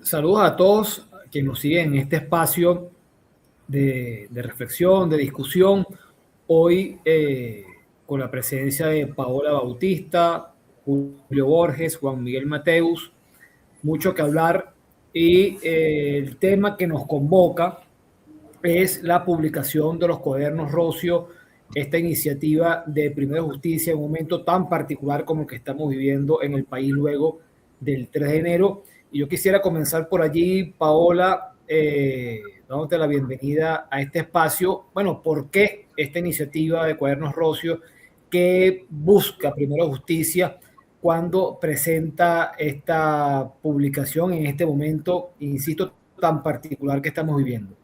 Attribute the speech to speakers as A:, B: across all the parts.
A: Saludos a todos quienes nos siguen en este espacio de reflexión, de discusión. Hoy con la presencia de Paola Bautista, Julio Borges, Juan Miguel Mateus, mucho que hablar y el tema que nos convoca es la publicación de los cuadernos Rocio, esta iniciativa de Primero Justicia en un momento tan particular como el que estamos viviendo en el país luego del 3 de enero. Y yo quisiera comenzar por allí, Paola, dándote la bienvenida a este espacio. Bueno, ¿por qué esta iniciativa de Cuadernos Rocio? ¿Qué busca Primero Justicia cuando presenta esta publicación en este momento, insisto, tan particular que estamos viviendo?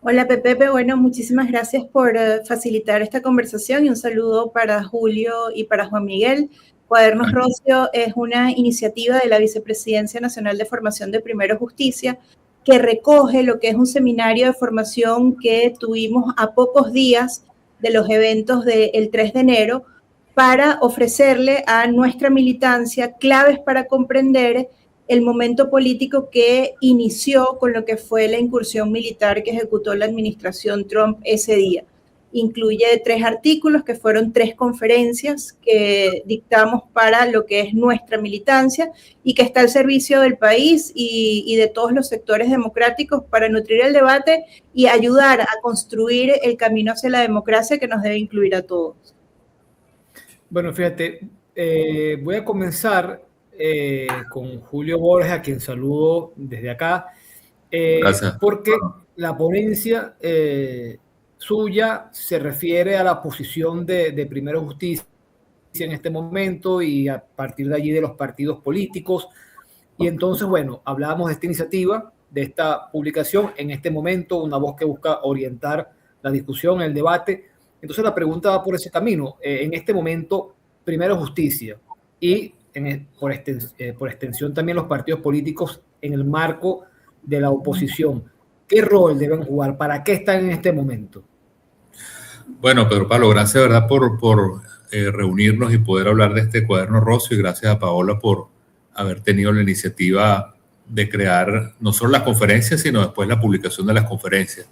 B: Hola Pepe, bueno, muchísimas gracias por facilitar esta conversación y un saludo para Julio y para Juan Miguel. Cuadernos Rocio es una iniciativa de la Vicepresidencia Nacional de Formación de Primero Justicia que recoge lo que es un seminario de formación que tuvimos a pocos días de los eventos del 3 de enero para ofrecerle a nuestra militancia claves para comprender el momento político que inició con lo que fue la incursión militar que ejecutó la administración Trump ese día. Incluye 3 artículos que fueron 3 conferencias que dictamos para lo que es nuestra militancia y que está al servicio del país y de todos los sectores democráticos para nutrir el debate y ayudar a construir el camino hacia la democracia que nos debe incluir a todos.
A: Bueno, fíjate, voy a comenzar con Julio Borges, a quien saludo desde acá, porque la ponencia suya se refiere a la posición de Primero Justicia en este momento y a partir de allí de los partidos políticos. Y entonces, bueno, hablábamos de esta iniciativa, de esta publicación, en este momento, una voz que busca orientar la discusión, el debate. Entonces la pregunta va por ese camino. En este momento, Primero Justicia y por extensión también los partidos políticos en el marco de la oposición. ¿Qué rol deben jugar? ¿Para qué están en este momento?
C: Bueno, Pedro Pablo, gracias, ¿verdad?, por reunirnos y poder hablar de este cuaderno Rocio, y gracias a Paola por haber tenido la iniciativa de crear no solo las conferencias, sino después la publicación de las conferencias.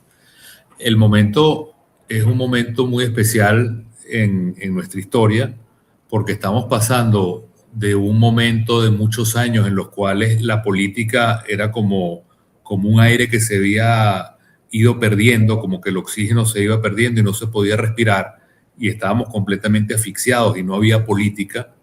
C: El momento es un momento muy especial en nuestra historia, porque estamos pasando de un momento de muchos años en los cuales la política era como un aire que se había ido perdiendo, como que el oxígeno se iba perdiendo y no se podía respirar y estábamos completamente asfixiados y no había política,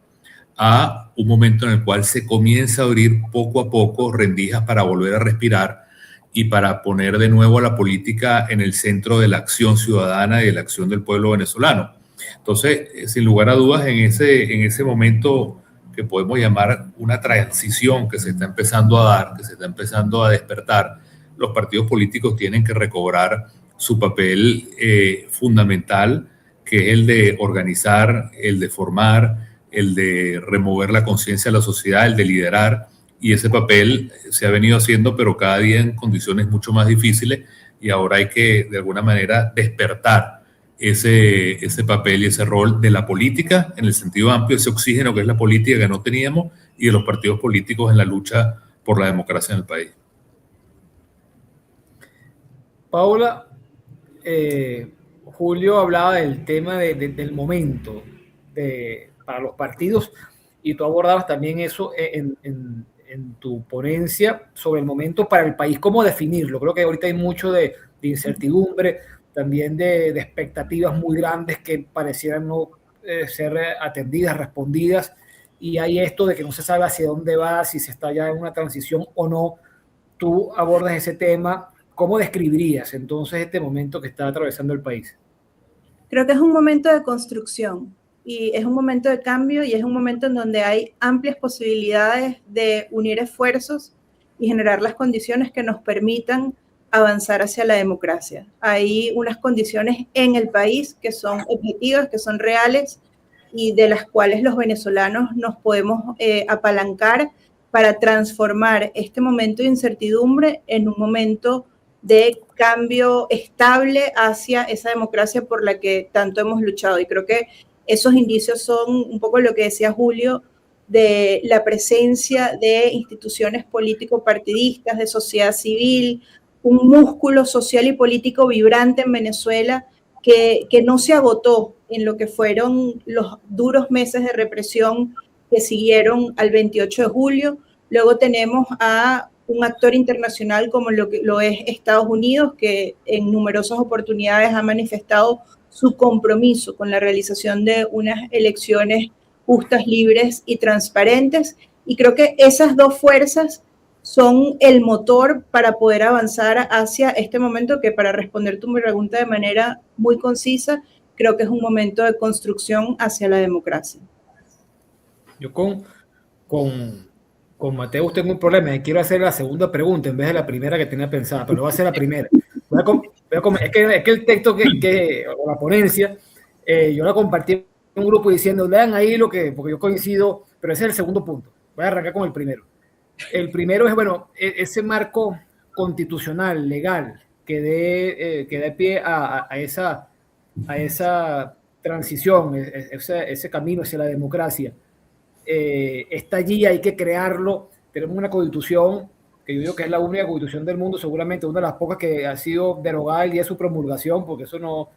C: a un momento en el cual se comienza a abrir poco a poco rendijas para volver a respirar y para poner de nuevo a la política en el centro de la acción ciudadana y de la acción del pueblo venezolano. Entonces, sin lugar a dudas, en ese momento que podemos llamar una transición que se está empezando a dar, que se está empezando a despertar, los partidos políticos tienen que recobrar su papel fundamental, que es el de organizar, el de formar, el de remover la conciencia de la sociedad, el de liderar, y ese papel se ha venido haciendo, pero cada día en condiciones mucho más difíciles, y ahora hay que, de alguna manera, despertar ese papel y ese rol de la política en el sentido amplio, ese oxígeno que es la política que no teníamos, y de los partidos políticos en la lucha por la democracia en el país.
A: Paola, Julio hablaba del tema del momento para los partidos y tú abordabas también eso en tu ponencia sobre el momento para el país, cómo definirlo. Creo que ahorita hay mucho de incertidumbre, también de expectativas muy grandes que parecieran no ser atendidas, respondidas, y hay esto de que no se sabe hacia dónde va, si se está ya en una transición o no. Tú abordas ese tema. ¿Cómo describirías entonces este momento que está atravesando el país?
B: Creo que es un momento de construcción y es un momento de cambio y es un momento en donde hay amplias posibilidades de unir esfuerzos y generar las condiciones que nos permitan avanzar hacia la democracia. Hay unas condiciones en el país que son objetivas, que son reales y de las cuales los venezolanos nos podemos apalancar para transformar este momento de incertidumbre en un momento de cambio estable hacia esa democracia por la que tanto hemos luchado. Y creo que esos indicios son un poco lo que decía Julio, de la presencia de instituciones político-partidistas, de sociedad civil, un músculo social y político vibrante en Venezuela que no se agotó en lo que fueron los duros meses de represión que siguieron al 28 de julio. Luego tenemos a un actor internacional como lo es Estados Unidos, que en numerosas oportunidades ha manifestado su compromiso con la realización de unas elecciones justas, libres y transparentes. Y creo que esas dos fuerzas son el motor para poder avanzar hacia este momento que, para responder tu pregunta de manera muy concisa, creo que es un momento de construcción hacia la democracia.
A: Yo con Mateo tengo un problema, y quiero hacer la segunda pregunta en vez de la primera que tenía pensada, pero voy a hacer la primera. Es que el texto o la ponencia, yo la compartí en un grupo diciendo, lean ahí porque yo coincido, pero ese es el segundo punto. Voy a arrancar con el primero. El primero es, bueno, ese marco constitucional, legal, que dé pie a esa transición, ese camino hacia la democracia. Está allí, hay que crearlo. Tenemos una constitución que yo digo que es la única constitución del mundo, seguramente una de las pocas que ha sido derogada el día de su promulgación, porque eso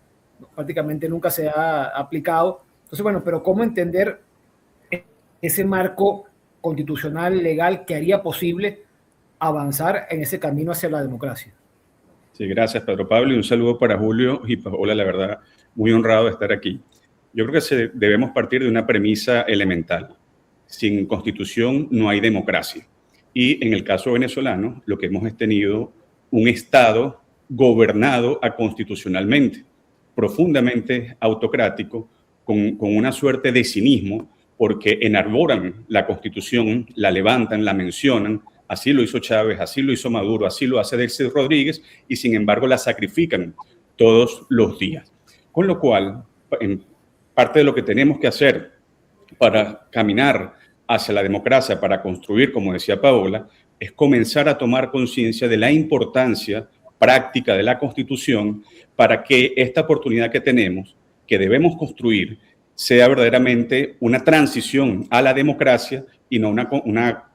A: prácticamente nunca se ha aplicado. Entonces, bueno, pero ¿cómo entender ese marco constitucional, legal, que haría posible avanzar en ese camino hacia la democracia?
D: Sí, gracias, Pedro Pablo, y un saludo para Julio y Paola, la verdad, muy honrado de estar aquí. Yo creo que debemos partir de una premisa elemental. Sin constitución no hay democracia. Y en el caso venezolano, lo que hemos tenido un Estado gobernado constitucionalmente, profundamente autocrático, con una suerte de cinismo, porque enarboran la Constitución, la levantan, la mencionan. Así lo hizo Chávez, así lo hizo Maduro, así lo hace Delcy Rodríguez, y sin embargo la sacrifican todos los días. Con lo cual, en parte de lo que tenemos que hacer para caminar hacia la democracia, para construir, como decía Paola, es comenzar a tomar conciencia de la importancia práctica de la Constitución para que esta oportunidad que tenemos, que debemos construir, sea verdaderamente una transición a la democracia y no una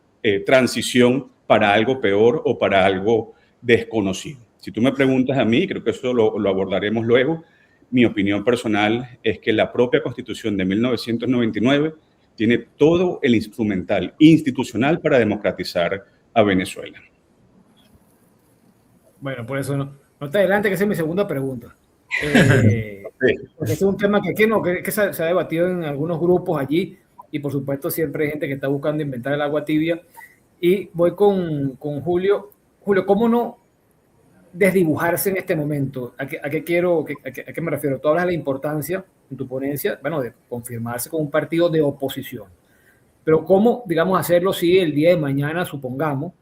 D: transición para algo peor o para algo desconocido. Si tú me preguntas a mí, creo que eso lo abordaremos luego, mi opinión personal es que la propia Constitución de 1999 tiene todo el instrumental institucional para democratizar a Venezuela.
A: Bueno, por eso no te adelante, que esa es mi segunda pregunta. Porque es un tema que se ha debatido en algunos grupos allí, y por supuesto siempre hay gente que está buscando inventar el agua tibia. Y voy con Julio. Julio, ¿cómo no desdibujarse en este momento? ¿A qué me refiero? Tú hablas de la importancia en tu ponencia, bueno, de confirmarse con un partido de oposición. Pero ¿cómo, digamos, hacerlo si el día de mañana, supongamos,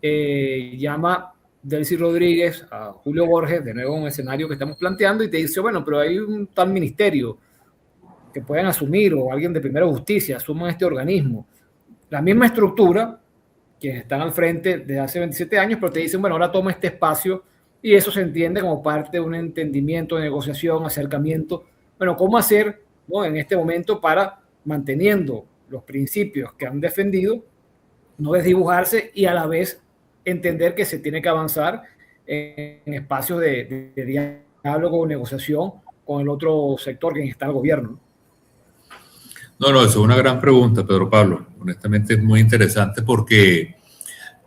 A: llama Delcy Rodríguez a Julio Borges, de nuevo un escenario que estamos planteando, y te dice, bueno, pero hay un tal ministerio que pueden asumir, o alguien de Primera Justicia asuman este organismo? La misma estructura, quienes están al frente desde hace 27 años, pero te dicen, bueno, ahora toma este espacio, y eso se entiende como parte de un entendimiento, de negociación, acercamiento. Bueno, ¿cómo hacer, ¿no?, en este momento para, manteniendo los principios que han defendido, no desdibujarse y a la vez entender que se tiene que avanzar en espacios de diálogo o negociación con el otro sector que está el gobierno?
C: No, eso es una gran pregunta, Pedro Pablo. Honestamente es muy interesante porque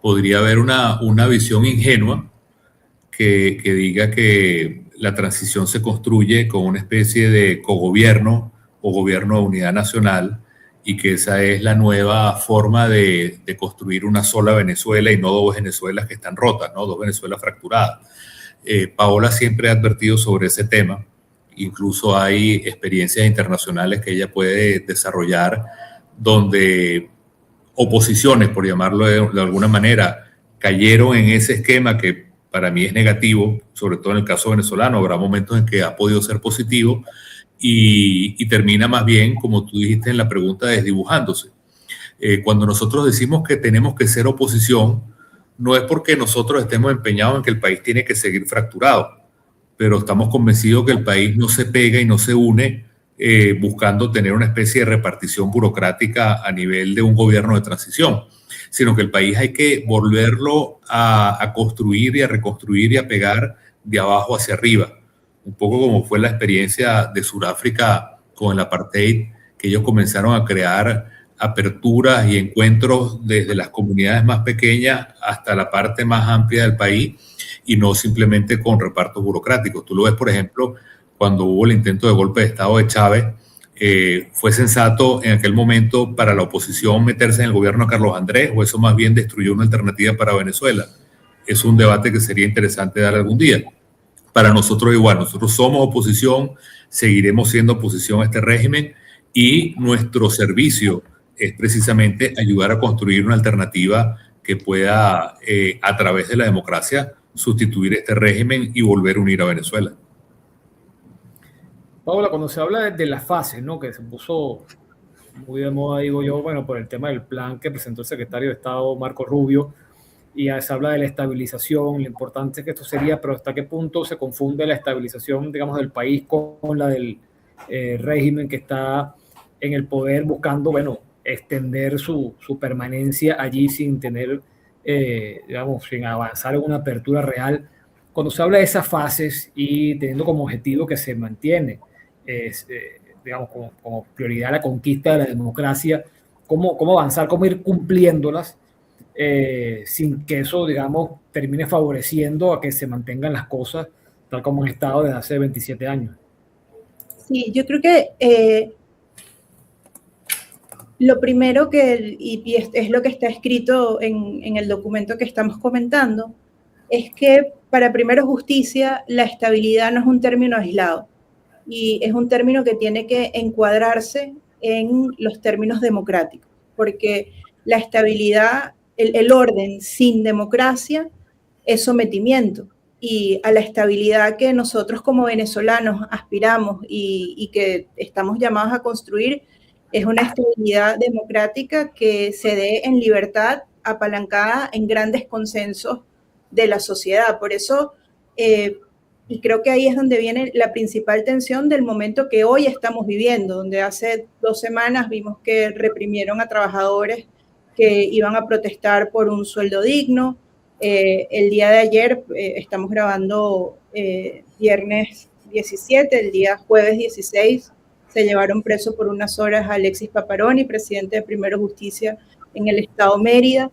C: podría haber una visión ingenua que diga que la transición se construye con una especie de cogobierno o gobierno de unidad nacional, y que esa es la nueva forma de construir una sola Venezuela y no dos Venezuelas que están rotas, ¿no? Dos Venezuelas fracturadas. Paola siempre ha advertido sobre ese tema. Incluso hay experiencias internacionales que ella puede desarrollar donde oposiciones, por llamarlo de alguna manera, cayeron en ese esquema que para mí es negativo, sobre todo en el caso venezolano. Habrá momentos en que ha podido ser positivo y termina más bien, como tú dijiste en la pregunta, desdibujándose. Cuando nosotros decimos que tenemos que ser oposición, no es porque nosotros estemos empeñados en que el país tiene que seguir fracturado, pero estamos convencidos que el país no se pega y no se une buscando tener una especie de repartición burocrática a nivel de un gobierno de transición, sino que el país hay que volverlo a construir y a reconstruir y a pegar de abajo hacia arriba. Un poco como fue la experiencia de Sudáfrica con el apartheid, que ellos comenzaron a crear aperturas y encuentros desde las comunidades más pequeñas hasta la parte más amplia del país y no simplemente con repartos burocráticos. Tú lo ves, por ejemplo, cuando hubo el intento de golpe de Estado de Chávez, ¿fue sensato en aquel momento para la oposición meterse en el gobierno de Carlos Andrés o eso más bien destruyó una alternativa para Venezuela? Es un debate que sería interesante dar algún día. Para nosotros igual, nosotros somos oposición, seguiremos siendo oposición a este régimen y nuestro servicio es precisamente ayudar a construir una alternativa que pueda, a través de la democracia, sustituir este régimen y volver a unir a Venezuela.
A: Paola, cuando se habla de las fases, ¿no? Que se puso muy de moda, digo yo, bueno, por el tema del plan que presentó el secretario de Estado, Marco Rubio, y se habla de la estabilización, lo importante es que esto sería, pero hasta qué punto se confunde la estabilización, digamos, del país con la del régimen que está en el poder buscando, bueno, extender su permanencia allí sin tener, digamos, sin avanzar en una apertura real. Cuando se habla de esas fases y teniendo como objetivo que se mantiene, digamos, como prioridad la conquista de la democracia, cómo avanzar, cómo ir cumpliéndolas sin que eso, digamos, termine favoreciendo a que se mantengan las cosas tal como han estado desde hace 27 años.
B: Sí, yo creo que lo primero y es lo que está escrito en el documento que estamos comentando, es que para primero justicia la estabilidad no es un término aislado y es un término que tiene que encuadrarse en los términos democráticos, porque la estabilidad, el orden sin democracia es sometimiento, y a la estabilidad que nosotros como venezolanos aspiramos y que estamos llamados a construir es una estabilidad democrática que se dé en libertad, apalancada en grandes consensos de la sociedad. Por eso, y creo que ahí es donde viene la principal tensión del momento que hoy estamos viviendo, donde hace 2 semanas vimos que reprimieron a trabajadores que iban a protestar por un sueldo digno. El día de ayer, estamos grabando viernes 17, el día jueves 16, se llevaron preso por unas horas a Alexis Paparoni, presidente de Primero Justicia en el estado Mérida.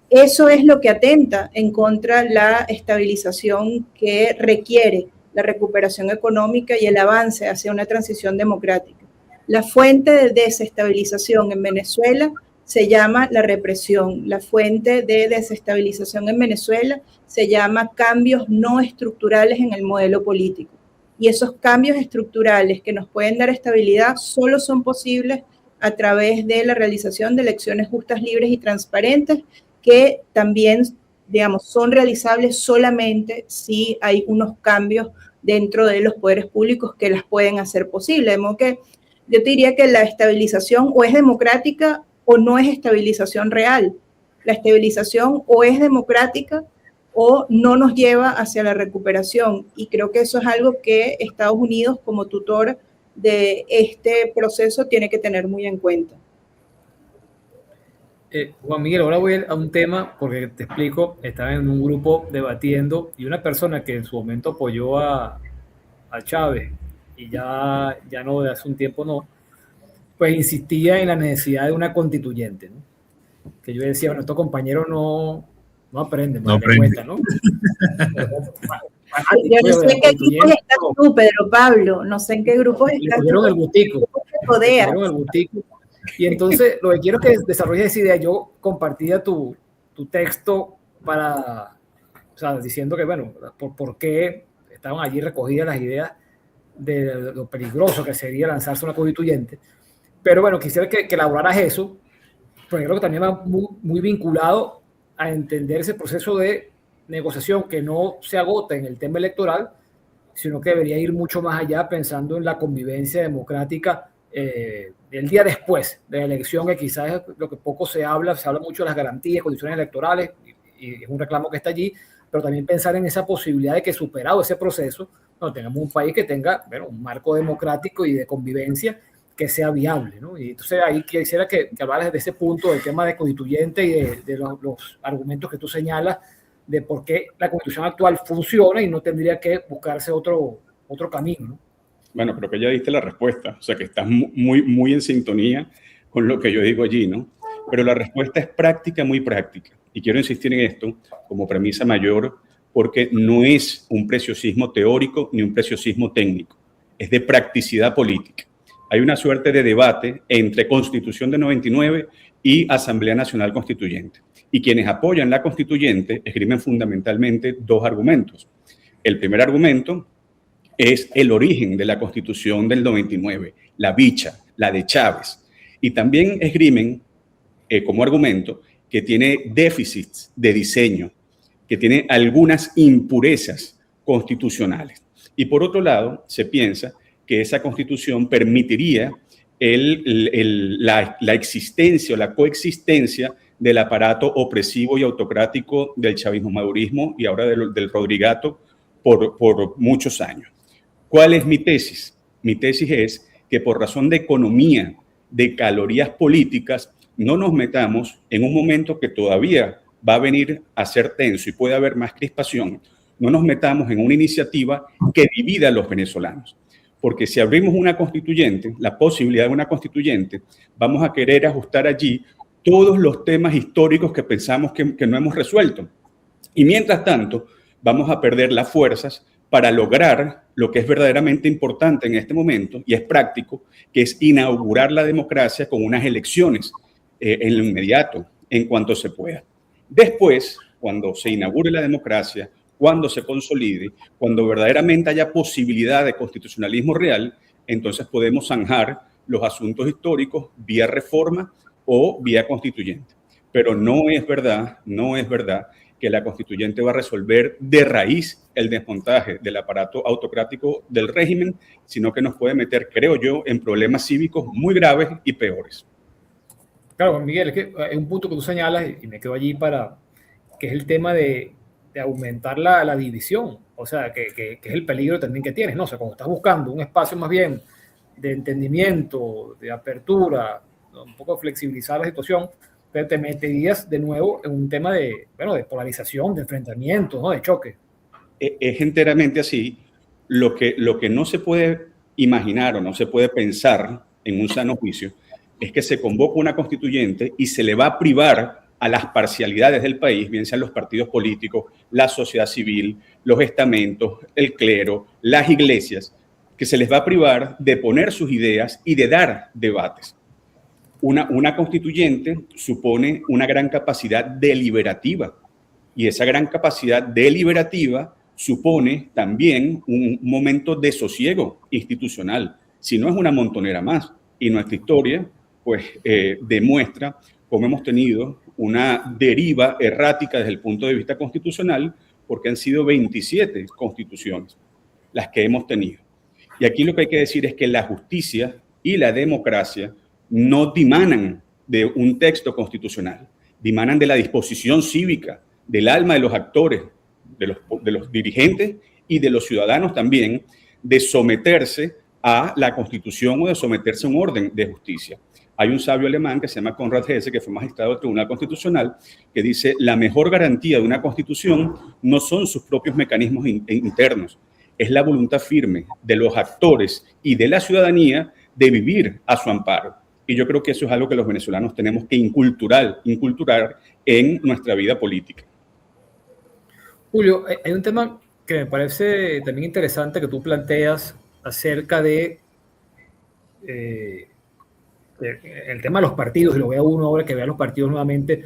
B: Eso es lo que atenta en contra de la estabilización que requiere la recuperación económica y el avance hacia una transición democrática. La fuente de desestabilización en Venezuela se llama la represión. La fuente de desestabilización en Venezuela se llama cambios no estructurales en el modelo político. Y esos cambios estructurales que nos pueden dar estabilidad solo son posibles a través de la realización de elecciones justas, libres y transparentes, que también, digamos, son realizables solamente si hay unos cambios dentro de los poderes públicos que las pueden hacer posible. De modo que yo te diría que la estabilización o es democrática o no es estabilización real. La estabilización o es democrática o no nos lleva hacia la recuperación. Y creo que eso es algo que Estados Unidos, como tutor de este proceso, tiene que tener muy en cuenta.
A: Juan Miguel, ahora voy a un tema, porque te explico, estaba en un grupo debatiendo y una persona que en su momento apoyó a Chávez y ya no, de hace un tiempo no, pues insistía en la necesidad de una constituyente, ¿no? Que yo decía, bueno, estos compañeros no aprenden,
C: no aprenden.
A: Cuenta, ¿no?
B: Yo no sé en qué grupos estás tú, Pedro Pablo, no sé en qué grupos estás tú.
A: Le cogieron el butico. Y entonces lo que quiero es que desarrolles esa idea. Yo compartía tu texto para, o sea, diciendo que, bueno, por qué estaban allí recogidas las ideas de lo peligroso que sería lanzarse una constituyente. Pero bueno, quisiera que elaboraras eso, porque creo que también va muy vinculado a entender ese proceso de negociación que no se agota en el tema electoral, sino que debería ir mucho más allá pensando en la convivencia democrática el día después de la elección, que quizás es lo que poco se habla mucho de las garantías, condiciones electorales, y es un reclamo que está allí, pero también pensar en esa posibilidad de que, superado ese proceso, tengamos un país que tenga, bueno, un marco democrático y de convivencia que sea viable, ¿no? Y entonces ahí quisiera que hablaras de ese punto, del tema de constituyente y de los argumentos que tú señalas de por qué la constitución actual funciona y no tendría que buscarse otro camino, ¿no?
D: Bueno, creo que ya diste la respuesta, o sea que estás muy en sintonía con lo que yo digo allí, ¿no? Pero la respuesta es práctica, muy práctica. Y quiero insistir en esto como premisa mayor, porque no es un preciosismo teórico ni un preciosismo técnico, es de practicidad política. Hay una suerte de debate entre Constitución de 99 y Asamblea Nacional Constituyente. Y quienes apoyan la Constituyente esgrimen fundamentalmente dos argumentos. El primer argumento es el origen de la Constitución del 99, la bicha, la de Chávez. Y también esgrimen como argumento que tiene déficits de diseño, que tiene algunas impurezas constitucionales. Y por otro lado, se piensa que esa Constitución permitiría la existencia o la coexistencia del aparato opresivo y autocrático del chavismo-madurismo y ahora del rodrigato por muchos años. ¿Cuál es mi tesis? Mi tesis es que por razón de economía, de calorías políticas, no nos metamos en un momento que todavía va a venir a ser tenso y puede haber más crispación, no nos metamos en una iniciativa que divida a los venezolanos. Porque si abrimos una constituyente, la posibilidad de una constituyente, vamos a querer ajustar allí todos los temas históricos que pensamos que no hemos resuelto. Y mientras tanto, vamos a perder las fuerzas para lograr lo que es verdaderamente importante en este momento, y es práctico, que es inaugurar la democracia con unas elecciones en lo inmediato, en cuanto se pueda. Después, cuando se inaugure la democracia, cuando se consolide, cuando verdaderamente haya posibilidad de constitucionalismo real, entonces podemos zanjar los asuntos históricos vía reforma o vía constituyente. Pero no es verdad que la constituyente va a resolver de raíz el desmontaje del aparato autocrático del régimen, sino que nos puede meter, creo yo, en problemas cívicos muy graves y peores.
A: Claro, Miguel, es que hay un punto que tú señalas y me quedo allí que es el tema de aumentar la división, o sea, que es el peligro también que tienes, ¿no? O sea, cuando estás buscando un espacio más bien de entendimiento, de apertura, ¿no? Un poco flexibilizar la situación, pero te meterías de nuevo en un tema de polarización, de enfrentamiento, ¿no? De choque.
D: Es enteramente así. Lo que no se puede imaginar o no se puede pensar en un sano juicio es que se convoca una constituyente y se le va a privar a las parcialidades del país, bien sean los partidos políticos, la sociedad civil, los estamentos, el clero, las iglesias, que se les va a privar de poner sus ideas y de dar debates. Una constituyente supone una gran capacidad deliberativa, y esa gran capacidad deliberativa supone también un momento de sosiego institucional, si no es una montonera más. Y nuestra historia pues demuestra cómo hemos tenido una deriva errática desde el punto de vista constitucional, porque han sido 27 constituciones las que hemos tenido. Y aquí lo que hay que decir es que la justicia y la democracia no dimanan de un texto constitucional, dimanan de la disposición cívica, del alma de los actores, de los dirigentes y de los ciudadanos también, de someterse a la Constitución o de someterse a un orden de justicia. Hay un sabio alemán que se llama Konrad Hesse, que fue magistrado del Tribunal Constitucional, que dice: la mejor garantía de una Constitución no son sus propios mecanismos internos, es la voluntad firme de los actores y de la ciudadanía de vivir a su amparo. Y yo creo que eso es algo que los venezolanos tenemos que inculturar en nuestra vida política.
A: Julio, hay un tema que me parece también interesante que tú planteas acerca de el tema de los partidos, y lo veo uno ahora que ve a los partidos nuevamente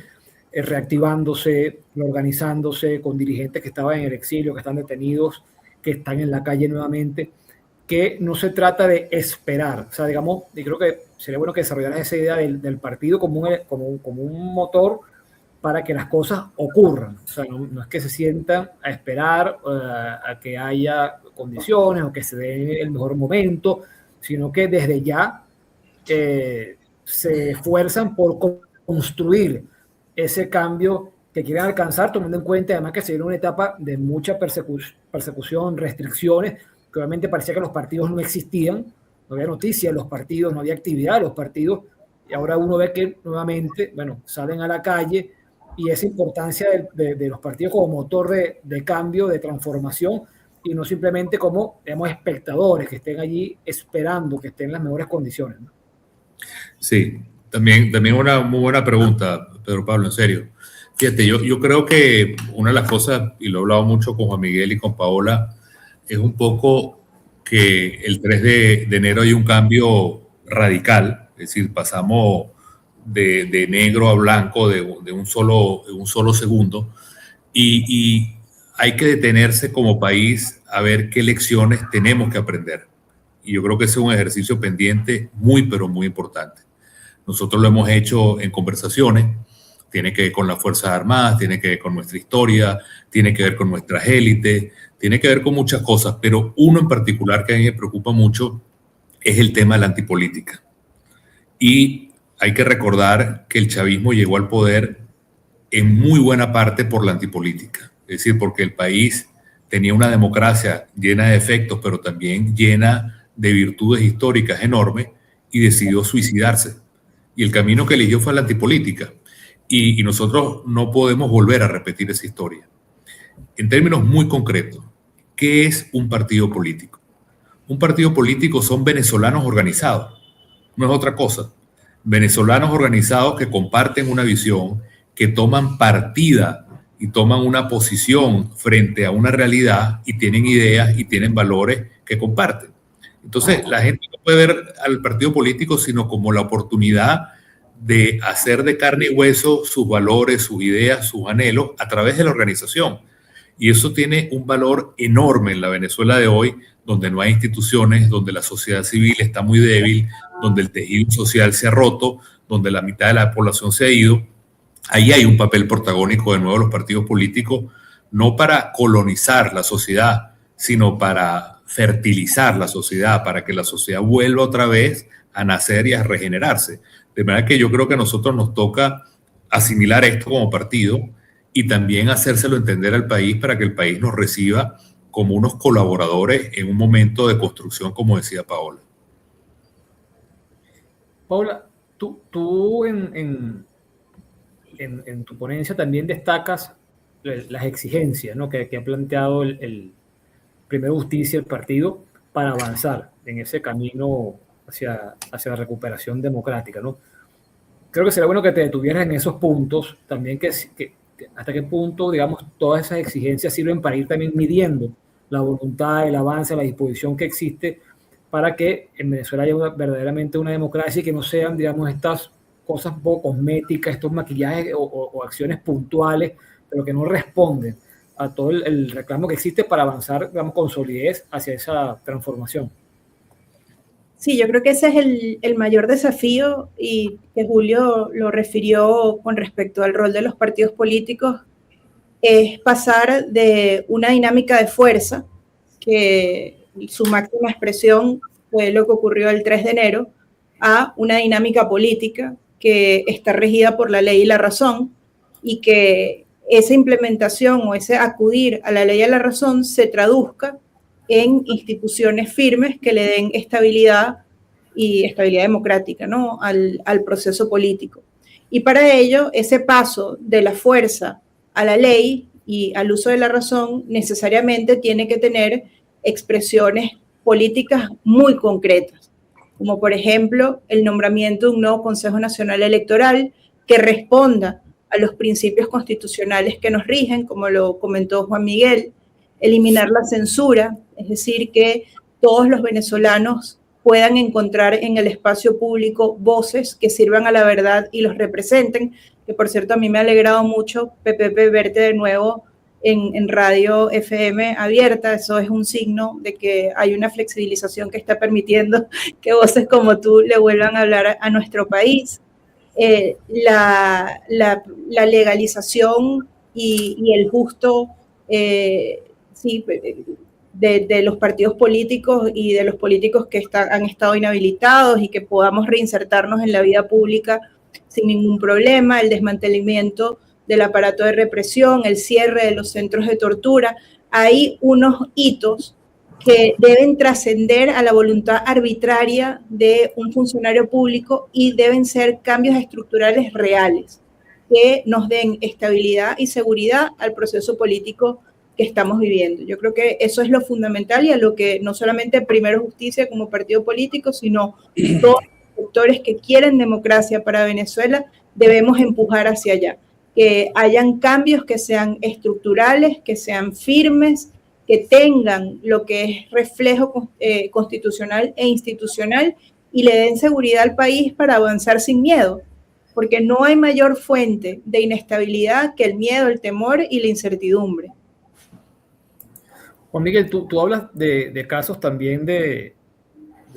A: reactivándose, organizándose con dirigentes que estaban en el exilio, que están detenidos, que están en la calle nuevamente, que no se trata de esperar. O sea, digamos, y creo que sería bueno que desarrollaras esa idea del partido como un motor para que las cosas ocurran. O sea, no es que se sientan a esperar a que haya condiciones o que se dé el mejor momento, sino que desde ya se esfuerzan por construir ese cambio que quieren alcanzar, tomando en cuenta además que se viene una etapa de mucha persecución, restricciones, que obviamente parecía que los partidos no existían, no había noticias de los partidos, no había actividad de los partidos, y ahora uno ve que nuevamente, bueno, salen a la calle, y esa importancia de los partidos como motor de cambio, de transformación, y no simplemente como, digamos, espectadores que estén allí esperando que estén en las mejores condiciones, ¿no?
C: Sí, también una muy buena pregunta, Pedro Pablo, en serio. Fíjate, yo creo que una de las cosas, y lo he hablado mucho con Juan Miguel y con Paola, es un poco que el 3 de enero hay un cambio radical, es decir, pasamos de negro a blanco de un solo segundo, y hay que detenerse como país a ver qué lecciones tenemos que aprender. Y yo creo que ese es un ejercicio pendiente muy, pero muy importante. Nosotros lo hemos hecho en conversaciones, tiene que ver con las Fuerzas Armadas, tiene que ver con nuestra historia, tiene que ver con nuestras élites, tiene que ver con muchas cosas, pero uno en particular que a mí me preocupa mucho es el tema de la antipolítica. Y hay que recordar que el chavismo llegó al poder en muy buena parte por la antipolítica, es decir, porque el país tenía una democracia llena de defectos, pero también llena de virtudes históricas enormes, y decidió suicidarse. Y el camino que eligió fue la antipolítica. Y nosotros no podemos volver a repetir esa historia. En términos muy concretos, ¿qué es un partido político? Un partido político son venezolanos organizados, no es otra cosa. Venezolanos organizados que comparten una visión, que toman partida y toman una posición frente a una realidad y tienen ideas y tienen valores que comparten. Entonces, la gente no puede ver al partido político sino como la oportunidad de hacer de carne y hueso sus valores, sus ideas, sus anhelos a través de la organización. Y eso tiene un valor enorme en la Venezuela de hoy, donde no hay instituciones, donde la sociedad civil está muy débil, donde el tejido social se ha roto, donde la mitad de la población se ha ido. Ahí hay un papel protagónico de nuevo de los partidos políticos, no para colonizar la sociedad, sino para fertilizar la sociedad, para que la sociedad vuelva otra vez a nacer y a regenerarse. De manera que yo creo que a nosotros nos toca asimilar esto como partido y también hacérselo entender al país para que el país nos reciba como unos colaboradores en un momento de construcción, como decía Paola.
A: Paola, tú en tu ponencia también destacas las exigencias, ¿no?, que ha planteado el Primero Justicia, el partido, para avanzar en ese camino hacia la recuperación democrática, ¿no? Creo que sería bueno que te detuvieras en esos puntos, también que hasta qué punto, digamos, todas esas exigencias sirven para ir también midiendo la voluntad, el avance, la disposición que existe para que en Venezuela haya verdaderamente una democracia y que no sean, digamos, estas cosas un poco cosméticas, estos maquillajes o acciones puntuales, pero que no responden a todo el reclamo que existe para avanzar, digamos, con solidez hacia esa transformación.
B: Sí, yo creo que ese es el mayor desafío, y que Julio lo refirió con respecto al rol de los partidos políticos, es pasar de una dinámica de fuerza, que su máxima expresión fue lo que ocurrió el 3 de enero, a una dinámica política que está regida por la ley y la razón, y que esa implementación o ese acudir a la ley y a la razón se traduzca en instituciones firmes que le den estabilidad y estabilidad democrática, ¿no?, al proceso político. Y para ello, ese paso de la fuerza a la ley y al uso de la razón necesariamente tiene que tener expresiones políticas muy concretas, como por ejemplo el nombramiento de un nuevo Consejo Nacional Electoral que responda a los principios constitucionales que nos rigen, como lo comentó Juan Miguel, eliminar la censura, es decir, que todos los venezolanos puedan encontrar en el espacio público voces que sirvan a la verdad y los representen, que por cierto a mí me ha alegrado mucho, Pepe, verte de nuevo en Radio FM abierta. Eso es un signo de que hay una flexibilización que está permitiendo que voces como tú le vuelvan a hablar a nuestro país. La legalización y el justo sí, de los partidos políticos y de los políticos que han estado inhabilitados, y que podamos reinsertarnos en la vida pública sin ningún problema, el desmantelamiento del aparato de represión, el cierre de los centros de tortura. Hay unos hitos que deben trascender a la voluntad arbitraria de un funcionario público y deben ser cambios estructurales reales que nos den estabilidad y seguridad al proceso político que estamos viviendo. Yo creo que eso es lo fundamental y a lo que no solamente Primero Justicia como partido político, sino todos los sectores que quieren democracia para Venezuela debemos empujar hacia allá. Que hayan cambios que sean estructurales, que sean firmes, que tengan lo que es reflejo constitucional e institucional y le den seguridad al país para avanzar sin miedo, porque no hay mayor fuente de inestabilidad que el miedo, el temor y la incertidumbre.
A: Juan Miguel, tú hablas de casos también de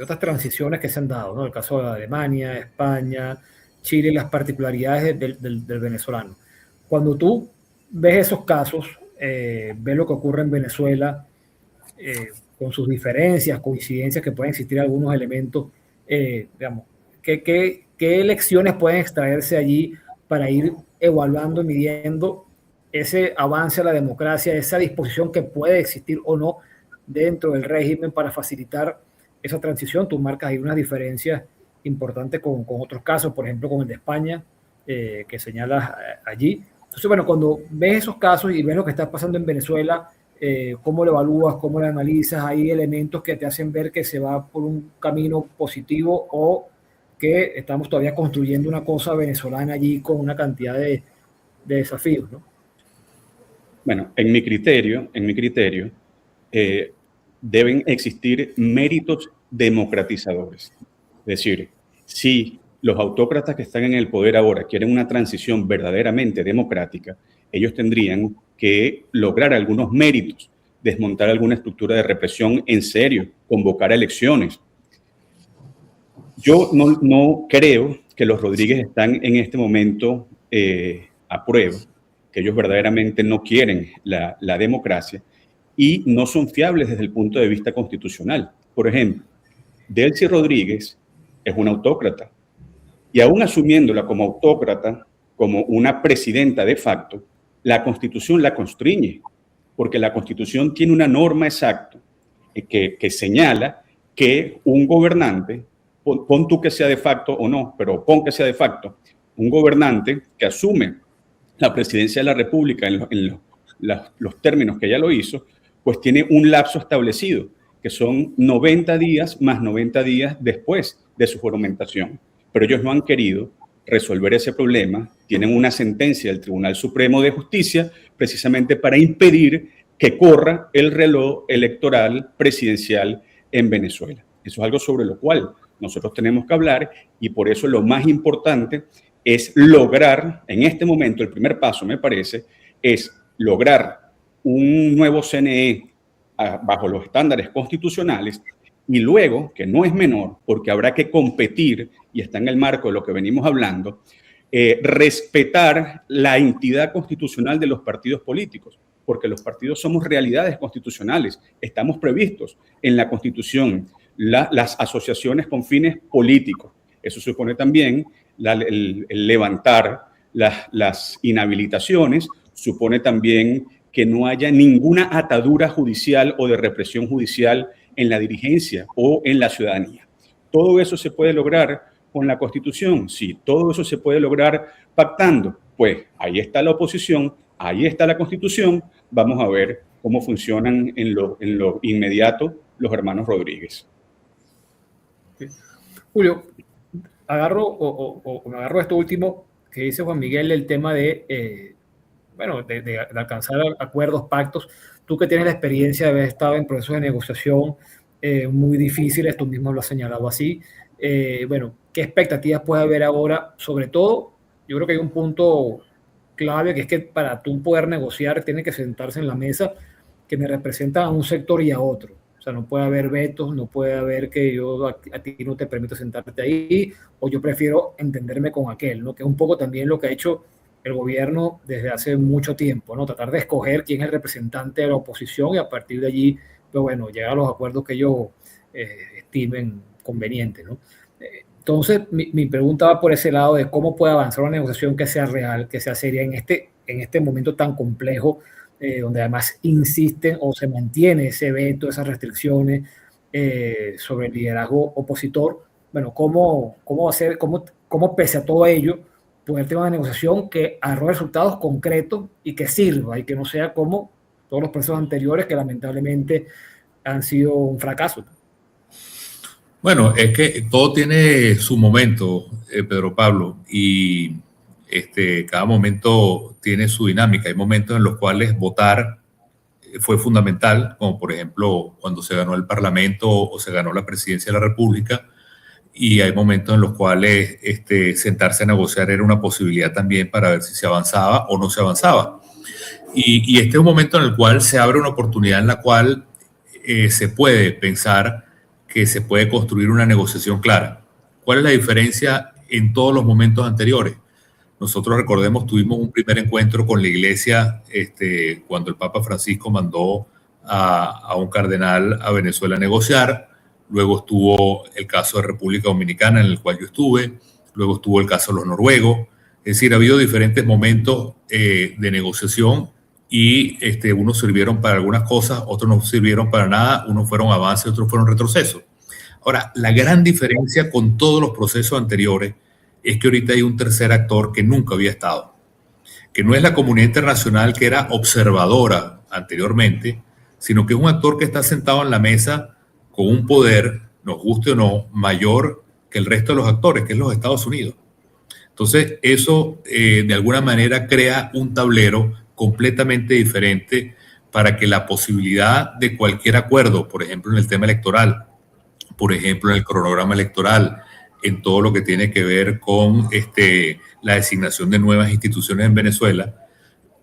A: otras transiciones que se han dado, ¿no? El caso de Alemania, España, Chile, las particularidades del venezolano. Cuando tú ves esos casos, ves lo que ocurre en Venezuela, con sus diferencias, coincidencias que pueden existir algunos elementos, digamos, ¿qué lecciones pueden extraerse allí para ir evaluando y midiendo ese avance a la democracia, esa disposición que puede existir o no dentro del régimen para facilitar esa transición? Tú marcas ahí unas diferencias importantes con otros casos, por ejemplo, con el de España, que señalas allí. Entonces, bueno, cuando ves esos casos y ves lo que está pasando en Venezuela, ¿cómo lo evalúas, cómo lo analizas? ¿Hay elementos que te hacen ver que se va por un camino positivo o que estamos todavía construyendo una cosa venezolana allí con una cantidad de desafíos, ¿no?
D: Bueno, en mi criterio, deben existir méritos democratizadores. Es decir, si los autócratas que están en el poder ahora quieren una transición verdaderamente democrática, ellos tendrían que lograr algunos méritos, desmontar alguna estructura de represión en serio, convocar elecciones. Yo no creo que los Rodríguez están en este momento a prueba, que ellos verdaderamente no quieren la democracia y no son fiables desde el punto de vista constitucional. Por ejemplo, Delcy Rodríguez es una autócrata y aún asumiéndola como autócrata, como una presidenta de facto, la Constitución la constriñe, porque la Constitución tiene una norma exacta que señala que un gobernante, pon tú que sea de facto o no, pero pon que sea de facto, un gobernante que asume la presidencia de la República en los términos que ella lo hizo, pues tiene un lapso establecido, que son 90 días más 90 días después de su juramentación. Pero ellos no han querido resolver ese problema, tienen una sentencia del Tribunal Supremo de Justicia precisamente para impedir que corra el reloj electoral presidencial en Venezuela. Eso es algo sobre lo cual nosotros tenemos que hablar y por eso lo más importante es lograr, en este momento, el primer paso, me parece, es lograr un nuevo CNE bajo los estándares constitucionales y luego, que no es menor, porque habrá que competir, y está en el marco de lo que venimos hablando, respetar la entidad constitucional de los partidos políticos, porque los partidos somos realidades constitucionales, estamos previstos en la Constitución, las asociaciones con fines políticos. Eso supone también el levantar las inhabilitaciones, supone también que no haya ninguna atadura judicial o de represión judicial en la dirigencia o en la ciudadanía. Todo eso se puede lograr con la Constitución. Sí, todo eso se puede lograr pactando. Pues ahí está la oposición, ahí está la Constitución. Vamos a ver cómo funcionan en lo inmediato los hermanos Rodríguez.
A: Julio, me agarro esto último que dice Juan Miguel, el tema de alcanzar acuerdos, pactos. Tú que tienes la experiencia de haber estado en procesos de negociación muy difíciles, tú mismo lo has señalado así. ¿Qué expectativas puede haber ahora? Sobre todo, yo creo que hay un punto clave, que es que para tú poder negociar, tiene que sentarse en la mesa que me representan a un sector y a otro. O sea, no puede haber vetos, no puede haber que yo a ti no te permito sentarte ahí, o yo prefiero entenderme con aquel, ¿no? Que es un poco también lo que ha hecho el gobierno desde hace mucho tiempo, ¿no? Tratar de escoger quién es el representante de la oposición y a partir de allí, pues llegar a los acuerdos que ellos estimen convenientes, ¿no? Entonces, mi pregunta va por ese lado de cómo puede avanzar una negociación que sea real, que sea seria en en este momento tan complejo, donde además insisten o se mantiene ese veto, esas restricciones sobre el liderazgo opositor. Bueno, ¿cómo hacer, cómo pese a todo ello, poder tener una negociación que arroje resultados concretos y que sirva y que no sea como todos los procesos anteriores que lamentablemente han sido un fracaso?
C: Bueno, es que todo tiene su momento, Pedro Pablo, y cada momento tiene su dinámica. Hay momentos en los cuales votar fue fundamental, como por ejemplo cuando se ganó el Parlamento o se ganó la presidencia de la República, y hay momentos en los cuales sentarse a negociar era una posibilidad también para ver si se avanzaba o no se avanzaba. Y este es un momento en el cual se abre una oportunidad en la cual se puede pensar que se puede construir una negociación clara. ¿Cuál es la diferencia en todos los momentos anteriores? Nosotros, recordemos, tuvimos un primer encuentro con la Iglesia cuando el Papa Francisco mandó a un cardenal a Venezuela a negociar. Luego estuvo el caso de República Dominicana, en el cual yo estuve. Luego estuvo el caso de los noruegos. Es decir, ha habido diferentes momentos de negociación y unos sirvieron para algunas cosas, otros no sirvieron para nada, unos fueron avances, otros fueron retrocesos. Ahora, la gran diferencia con todos los procesos anteriores es que ahorita hay un tercer actor que nunca había estado, que no es la comunidad internacional que era observadora anteriormente, sino que es un actor que está sentado en la mesa con un poder, nos guste o no, mayor que el resto de los actores, que es los Estados Unidos. Entonces, eso de alguna manera crea un tablero completamente diferente para que la posibilidad de cualquier acuerdo, por ejemplo, en el tema electoral, por ejemplo, en el cronograma electoral, en todo lo que tiene que ver con la designación de nuevas instituciones en Venezuela,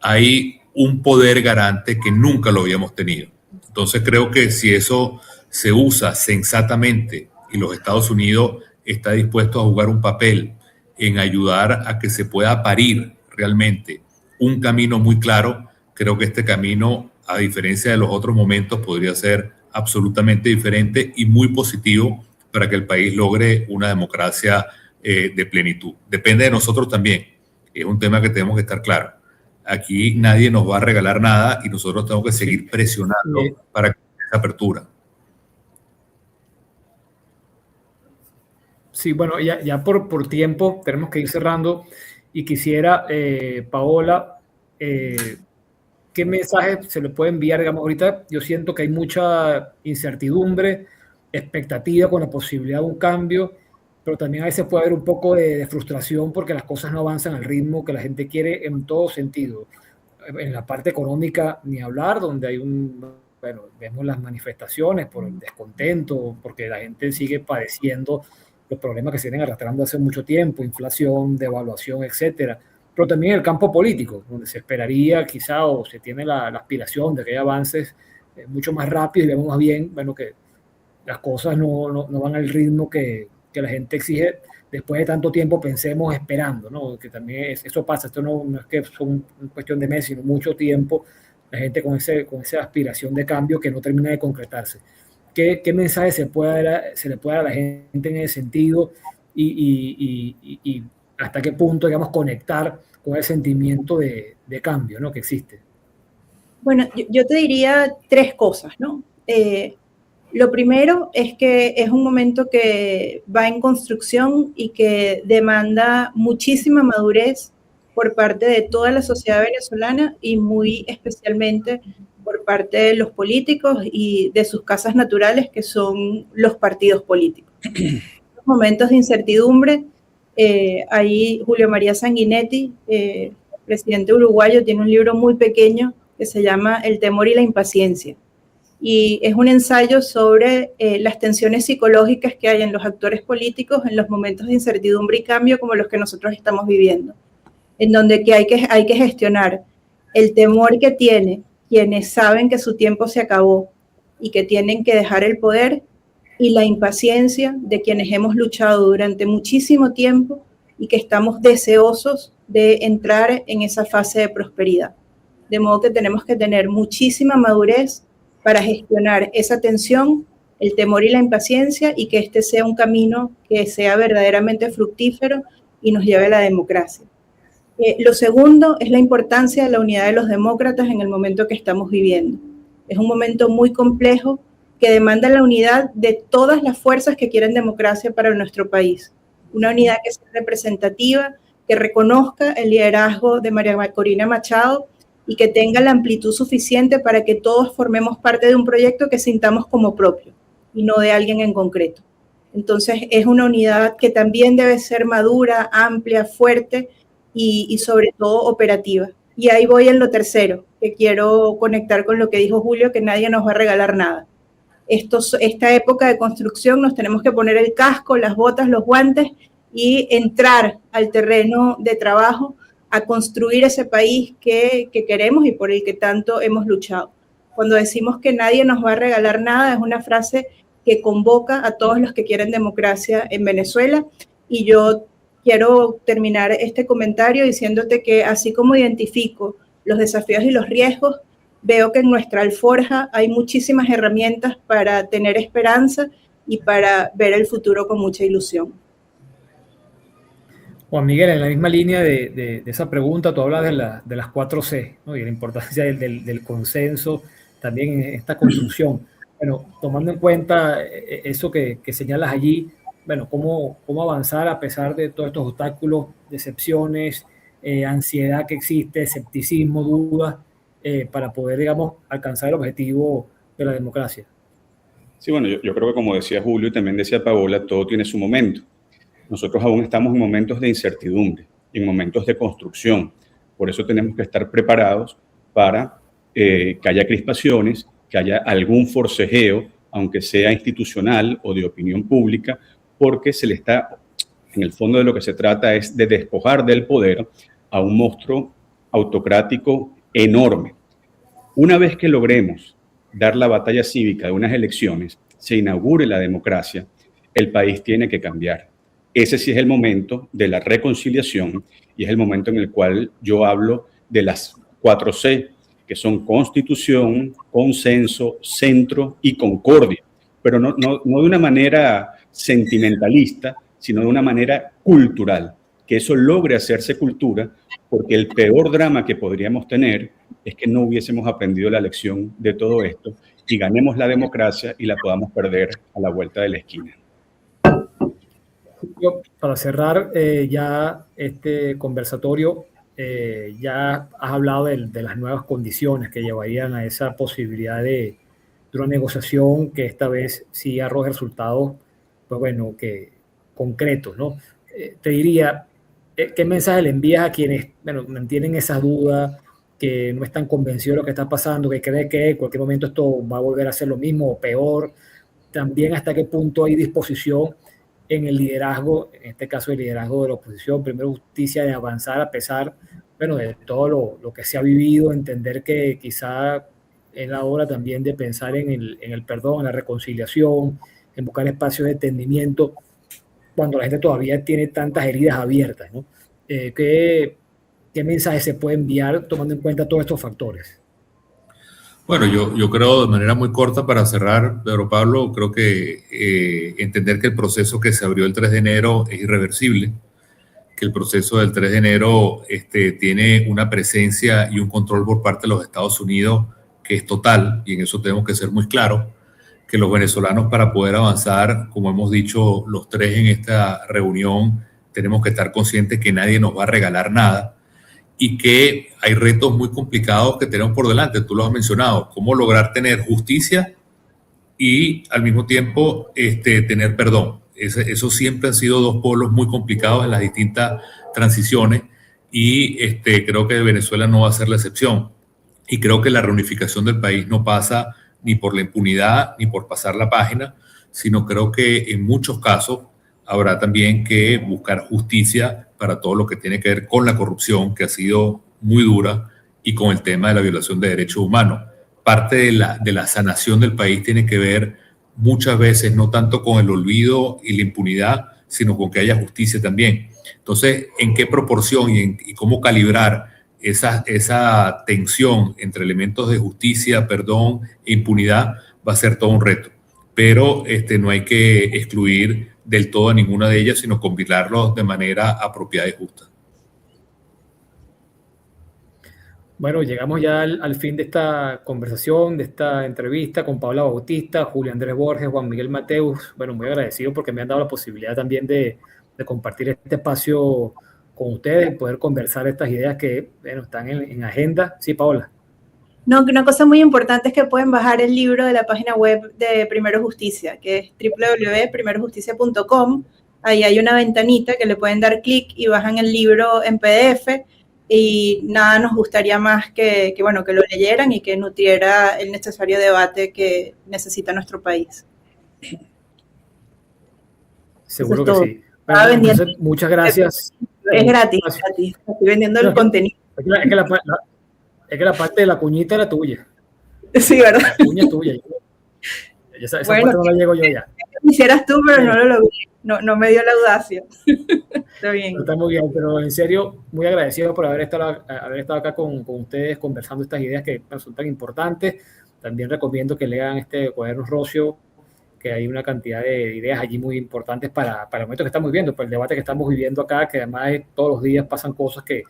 C: hay un poder garante que nunca lo habíamos tenido. Entonces creo que si eso se usa sensatamente y los Estados Unidos está dispuesto a jugar un papel en ayudar a que se pueda parir realmente un camino muy claro, creo que este camino, a diferencia de los otros momentos, podría ser absolutamente diferente y muy positivo para que el país logre una democracia de plenitud. Depende de nosotros también. Es un tema que tenemos que estar claros. Aquí nadie nos va a regalar nada y nosotros tenemos que seguir presionando para que esa apertura.
A: Sí, bueno, ya por tiempo tenemos que ir cerrando y quisiera, Paola, ¿qué mensaje se le puede enviar? Digamos, ahorita yo siento que hay mucha incertidumbre, expectativa con la posibilidad de un cambio, pero también a veces puede haber un poco de frustración porque las cosas no avanzan al ritmo que la gente quiere en todo sentido. En la parte económica, ni hablar, donde hay bueno, vemos las manifestaciones por el descontento, porque la gente sigue padeciendo los problemas que se vienen arrastrando hace mucho tiempo, inflación, devaluación, etcétera. Pero también en el campo político, donde se esperaría quizá o se tiene la aspiración de que haya avances mucho más rápidos y vemos más bien, bueno, que las cosas no van al ritmo que la gente exige después de tanto tiempo, pensemos esperando, ¿no? Que también eso pasa, esto no es que son cuestión de meses, sino mucho tiempo, la gente con esa aspiración de cambio que no termina de concretarse. ¿Qué mensaje se le puede dar a la gente en ese sentido y hasta qué punto, digamos, conectar con el sentimiento de cambio, ¿no?, que existe?
B: Bueno, yo te diría tres cosas, ¿no? Lo primero es que es un momento que va en construcción y que demanda muchísima madurez por parte de toda la sociedad venezolana y muy especialmente por parte de los políticos y de sus casas naturales, que son los partidos políticos. En los momentos de incertidumbre, ahí Julio María Sanguinetti, presidente uruguayo, tiene un libro muy pequeño que se llama El temor y la impaciencia. Y es un ensayo sobre las tensiones psicológicas que hay en los actores políticos en los momentos de incertidumbre y cambio como los que nosotros estamos viviendo, en donde hay que gestionar el temor que tienen quienes saben que su tiempo se acabó y que tienen que dejar el poder, y la impaciencia de quienes hemos luchado durante muchísimo tiempo y que estamos deseosos de entrar en esa fase de prosperidad. De modo que tenemos que tener muchísima madurez para gestionar esa tensión, el temor y la impaciencia, y que este sea un camino que sea verdaderamente fructífero y nos lleve a la democracia. Lo segundo es la importancia de la unidad de los demócratas en el momento que estamos viviendo. Es un momento muy complejo que demanda la unidad de todas las fuerzas que quieren democracia para nuestro país. Una unidad que sea representativa, que reconozca el liderazgo de María Corina Machado y que tenga la amplitud suficiente para que todos formemos parte de un proyecto que sintamos como propio y no de alguien en concreto. Entonces, es una unidad que también debe ser madura, amplia, fuerte y sobre todo operativa. Y ahí voy en lo tercero, que quiero conectar con lo que dijo Julio, que nadie nos va a regalar nada. Esta época de construcción nos tenemos que poner el casco, las botas, los guantes y entrar al terreno de trabajo a construir ese país que queremos y por el que tanto hemos luchado. Cuando decimos que nadie nos va a regalar nada, es una frase que convoca a todos los que quieren democracia en Venezuela. Y yo quiero terminar este comentario diciéndote que así como identifico los desafíos y los riesgos, veo que en nuestra alforja hay muchísimas herramientas para tener esperanza y para ver el futuro con mucha ilusión.
A: Juan Miguel, en la misma línea de esa pregunta, tú hablas de las 4C, ¿no? Y la importancia del consenso también en esta construcción. Bueno, tomando en cuenta eso que señalas allí, bueno, cómo avanzar a pesar de todos estos obstáculos, decepciones, ansiedad que existe, escepticismo, dudas, para poder, digamos, alcanzar el objetivo de la democracia.
D: Sí, bueno, yo creo que como decía Julio y también decía Paola, todo tiene su momento. Nosotros aún estamos en momentos de incertidumbre, en momentos de construcción. Por eso tenemos que estar preparados para que haya crispaciones, que haya algún forcejeo, aunque sea institucional o de opinión pública, porque en el fondo de lo que se trata es de despojar del poder a un monstruo autocrático enorme. Una vez que logremos dar la batalla cívica de unas elecciones, se inaugure la democracia, el país tiene que cambiar. Ese sí es el momento de la reconciliación y es el momento en el cual yo hablo de las 4C, que son constitución, consenso, centro y concordia, pero no de una manera sentimentalista, sino de una manera cultural, que eso logre hacerse cultura, porque el peor drama que podríamos tener es que no hubiésemos aprendido la lección de todo esto y ganemos la democracia y la podamos perder a la vuelta de la esquina.
A: Para cerrar ya este conversatorio, ya has hablado de las nuevas condiciones que llevarían a esa posibilidad de una negociación que esta vez sí arroje resultados, pues bueno, que concretos, ¿no? Te diría, ¿qué mensaje le envías a quienes, bueno, mantienen esas dudas, que no están convencidos de lo que está pasando, que creen que en cualquier momento esto va a volver a ser lo mismo o peor? También hasta qué punto hay disposición en el liderazgo, en este caso el liderazgo de la oposición, Primero Justicia, de avanzar a pesar, bueno, de todo lo que se ha vivido, entender que quizá es la hora también de pensar en el perdón, en la reconciliación, en buscar espacios de entendimiento, cuando la gente todavía tiene tantas heridas abiertas, ¿no? ¿Qué mensaje se puede enviar tomando en cuenta todos estos factores?
C: Bueno, yo creo, de manera muy corta para cerrar, Pedro Pablo, creo que entender que el proceso que se abrió el 3 de enero es irreversible, que el proceso del 3 de enero tiene una presencia y un control por parte de los Estados Unidos que es total, y en eso tenemos que ser muy claros, que los venezolanos, para poder avanzar, como hemos dicho los tres en esta reunión, tenemos que estar conscientes que nadie nos va a regalar nada y que hay retos muy complicados que tenemos por delante. Tú lo has mencionado, cómo lograr tener justicia y al mismo tiempo tener perdón. Eso siempre han sido dos polos muy complicados en las distintas transiciones y creo que Venezuela no va a ser la excepción. Y creo que la reunificación del país no pasa ni por la impunidad ni por pasar la página, sino creo que en muchos casos habrá también que buscar justicia para todo lo que tiene que ver con la corrupción, que ha sido muy dura, y con el tema de la violación de derechos humanos. Parte de la sanación del país tiene que ver muchas veces no tanto con el olvido y la impunidad, sino con que haya justicia también. Entonces, ¿en qué proporción y cómo calibrar esa tensión entre elementos de justicia, perdón e impunidad? Va a ser todo un reto. Pero no hay que excluir del todo a ninguna de ellas, sino combinarlos de manera apropiada y justa.
A: Bueno, llegamos ya al fin de esta conversación, de esta entrevista con Paola Bautista, Julio Andrés Borges, Juan Miguel Mateus. Bueno, muy agradecido porque me han dado la posibilidad también de compartir este espacio con ustedes, poder conversar estas ideas que, bueno, están en agenda. Sí, Paola.
B: No, una cosa muy importante es que pueden bajar el libro de la página web de Primero Justicia, que es www.primerojusticia.com. Ahí hay una ventanita que le pueden dar clic y bajan el libro en PDF. Y nada nos gustaría más que lo leyeran y que nutriera el necesario debate que necesita nuestro país.
A: Seguro que sí. Bueno, entonces, muchas gracias.
B: Es gratis. Estoy vendiendo el contenido.
A: Es que la parte de la cuñita era tuya.
B: Sí, ¿verdad?
A: La cuña es tuya. Esa parte no la llego yo ya.
B: Quisieras tú, pero no lo logré. No me dio la audacia. Está bien.
A: Está muy bien, pero en serio, muy agradecido por haber estado acá con ustedes conversando estas ideas que son tan importantes. También recomiendo que lean este cuaderno Rocio, que hay una cantidad de ideas allí muy importantes para el momento que estamos viviendo, para el debate que estamos viviendo acá, que además todos los días pasan cosas que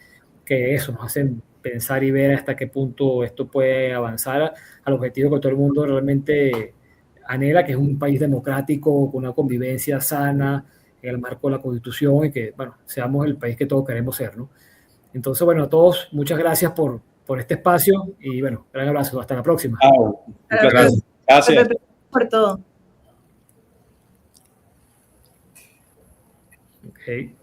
A: eso nos hacen pensar y ver hasta qué punto esto puede avanzar al objetivo que todo el mundo realmente anhela, que es un país democrático, con una convivencia sana, en el marco de la Constitución y que, bueno, seamos el país que todos queremos ser, ¿no? Entonces, bueno, a todos, muchas gracias por este espacio y, bueno, gran abrazo. Hasta la próxima.
D: Muchas gracias. Gracias
B: por todo.
A: Okay.